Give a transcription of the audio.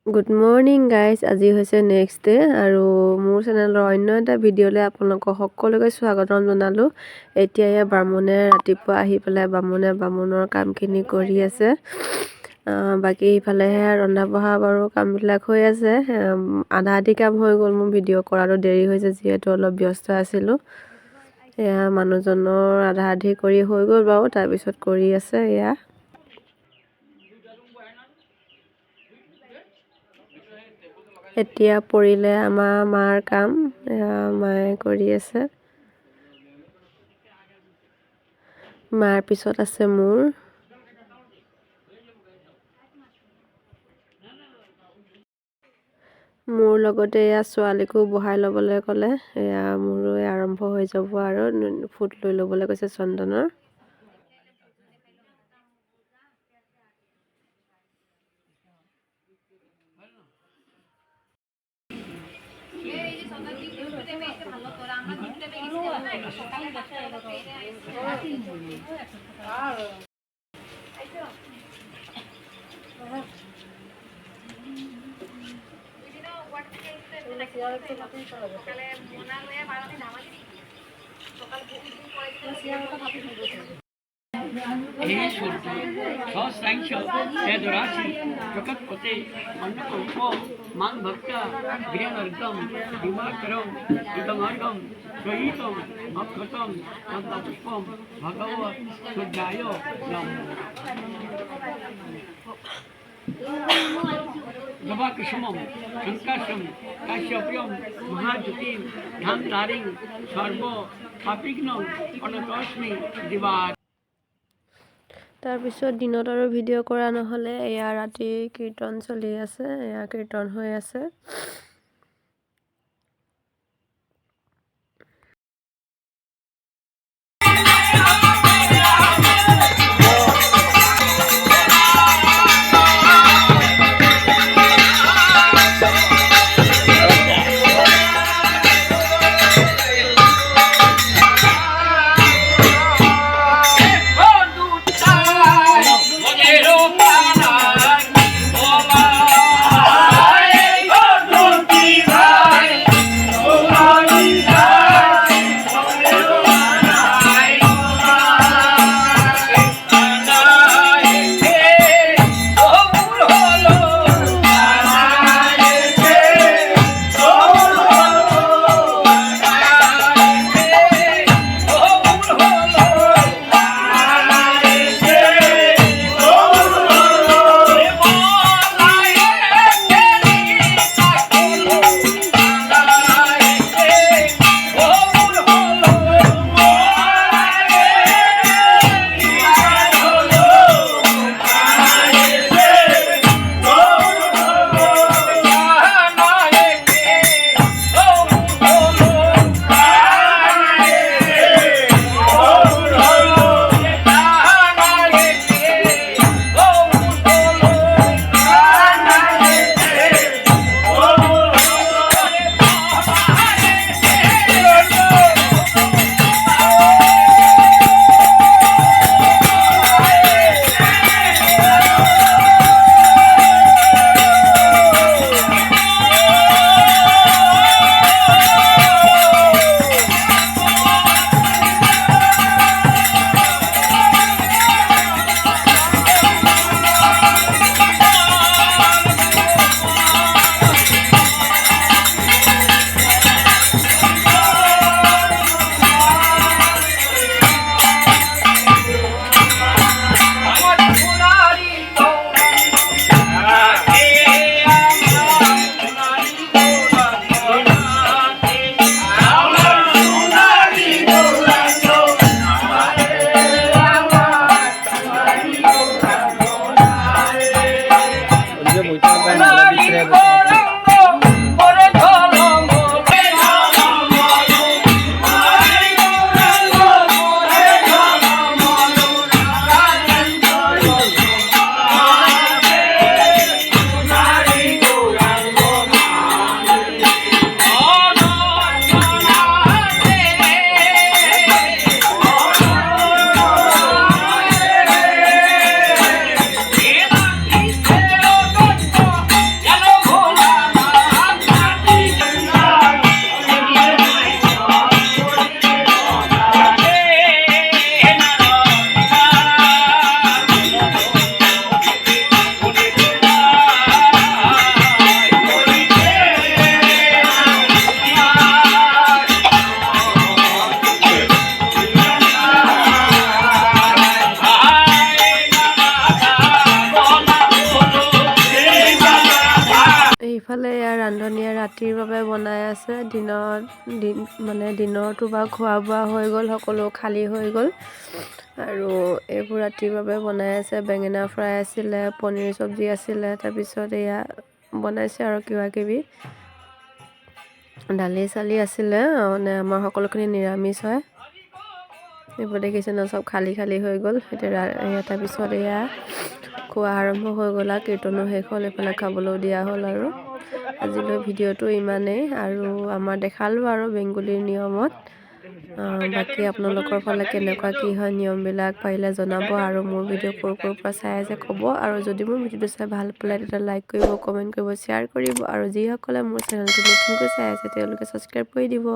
Good morning guys. আজি হৈছে next day আৰু মোৰ চেনেলৰ অন্য এটা ভিডিঅ'লৈ আপোনালোকক সকলোকে স্বাগতম জনালোঁ। এতিয়া এয়া বামুণে ৰাতিপুৱা আহি পেলাই বামুণৰ কামখিনি কৰি আছে। বাকী ইফালেহে ৰন্ধা বঢ়া বাৰু কামবিলাক হৈ আছে। আধা আধি কাম হৈ গ'ল, মোৰ ভিডিঅ' কৰাটো দেৰি হৈছে যিহেতু অলপ ব্যস্ত আছিলোঁ। এয়া মানুহজনৰ আধা আধি কৰি হৈ গ'ল বাৰু, তাৰপিছত কৰি আছে এয়া। এতিয়া পৰিলে আমাৰ মাৰ কাম, মায়ে কৰি আছে। মাৰ পিছত আছে মোৰ। মোৰ লগতে এয়া ছোৱালীকো বহাই ল'বলৈ ক'লে। এয়া মোৰো আৰম্ভ হৈ যাব আৰু ফুট লৈ ল'বলৈ কৈছে চন্দনৰ। सहस्रांश वेदराशि जगत्पते अन्नकल्पो मान भक्ता गृहनर्गम दिवाकरम इदमार्गम सहितम अक्षतम पद्मपुष्पम भगवत शुद्धाय गवाकुसुमम शंकाशम काश्यप्यम महाज्योतिम धामधारिं सर्व पापिघ्नं प्रणतोऽस्मि दिवा। তাৰপিছত দিনত আৰু ভিডিঅ' কৰা নহ'লে। এয়া ৰাতি কীৰ্তন চলি আছে, এয়া কীৰ্তন হৈ আছে। ইফালে ইয়াৰ ৰান্ধনীয়ে ৰাতিৰ বাবে বনাই আছে। দিনৰটো বা খোৱা বোৱা হৈ গ'ল, সকলো খালী হৈ গ'ল আৰু এইবোৰ ৰাতিৰ বাবে বনাই আছে। বেঙেনা ফ্ৰাই আছিলে, পনীৰ চব্জি আছিলে, তাৰপিছত এয়া বনাইছে আৰু কিবা কিবি দালি চালি আছিলে। মানে আমাৰ সকলোখিনি নিৰামিষ হয়। এইবোৰ দেখিছে ন, চব খালী হৈ গ'ল। এতিয়া তাৰপিছত এয়া খোৱা আৰম্ভ হৈ গ'ল আৰু কীৰ্তনো শেষ হ'ল, এইফালে খাবলৈও দিয়া হ'ল। আৰু আজিলৈ ভিডিঅ'টো ইমানেই, আৰু আমাৰ দেখালোঁ আৰু বেংগলীৰ নিয়মত। বাকী আপোনালোকৰ ফালে কেনেকুৱা কি হয় নিয়মবিলাক পাৰিলে জনাব, আৰু মোৰ ভিডিঅ' ক'ৰ পৰা চাই আছে ক'ব। আৰু যদি মোৰ ভিডিঅ'টো চাই ভাল পালে তেতিয়া লাইক কৰিব, কমেণ্ট কৰিব, শ্বেয়াৰ কৰিব, আৰু যিসকলে মোৰ চেনেলটো নতুনকৈ চাই আছে তেওঁলোকে ছাবস্ক্ৰাইব কৰি দিব।